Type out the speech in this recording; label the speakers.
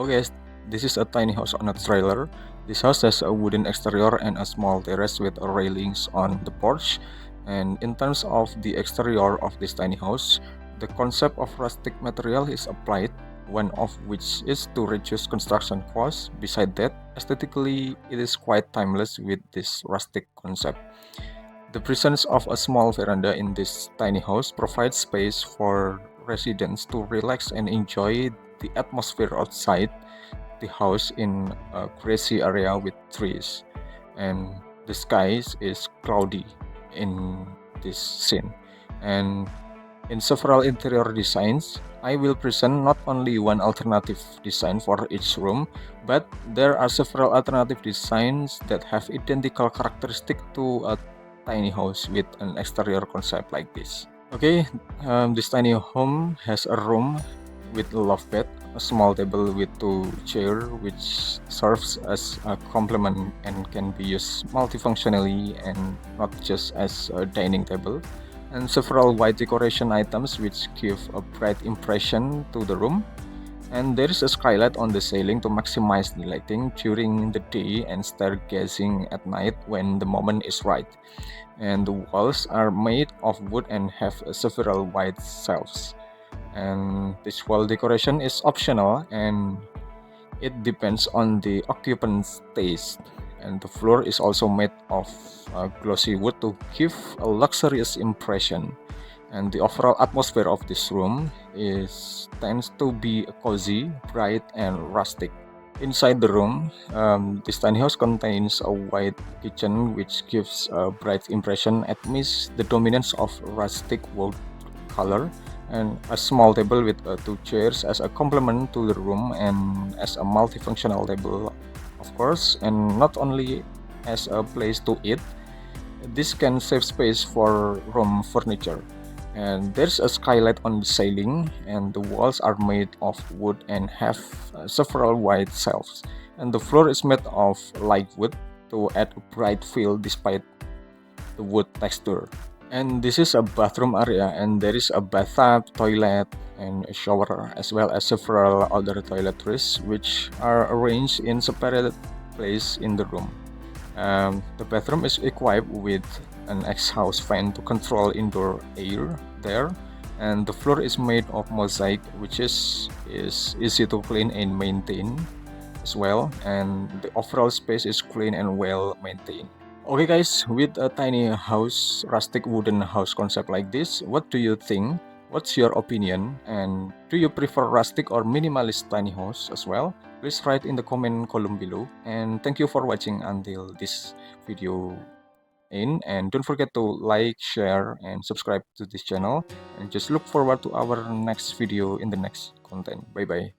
Speaker 1: Okay, this is a tiny house on a trailer. This house has a wooden exterior and a small terrace with railings on the porch. And in terms of the exterior of this tiny house, the concept of rustic material is applied, one of which is to reduce construction costs. Beside that, aesthetically, it is quite timeless with this rustic concept. The presence of a small veranda in this tiny house provides space for residents to relax and enjoy the atmosphere outside the house in a grassy area with trees, and the sky is cloudy in this scene. And in several interior designs, I will present not only one alternative design for each room, but there are several alternative designs that have identical characteristic to a tiny house with an exterior concept like this. Okay, this tiny home has a room with a loft bed, a small table with two chairs, which serves as a complement and can be used multifunctionally and not just as a dining table, and several white decoration items which give a bright impression to the room. And there is a skylight on the ceiling to maximize the lighting during the day and stargazing at night when the moment is right. And the walls are made of wood and have several white shelves. And this wall decoration is optional and it depends on the occupant's taste. And the floor is also made of glossy wood to give a luxurious impression. And the overall atmosphere of this room tends to be cozy, bright, and rustic. Inside the room, this tiny house contains a white kitchen which gives a bright impression amidst the dominance of rustic wood color, and a small table with two chairs as a complement to the room and as a multifunctional table, of course, and not only as a place to eat. This can save space for room furniture. And there's a skylight on the ceiling, and the walls are made of wood and have several white shelves. And the floor is made of light wood to add a bright feel despite the wood texture. And this is a bathroom area, and there is a bathtub, toilet, and a shower, as well as several other toiletries, which are arranged in separate places in the room. The bathroom is equipped with an exhaust fan to control indoor air there, and the floor is made of mosaic, which is easy to clean and maintain as well, and the overall space is clean and well maintained. Okay guys, with a tiny house, rustic wooden house concept like this, what do you think? What's your opinion? And do you prefer rustic or minimalist tiny house as well? Please write in the comment column below. And thank you for watching until this video in, and don't forget to like, share, and subscribe to this channel, and just look forward to our next video in the next content. Bye bye.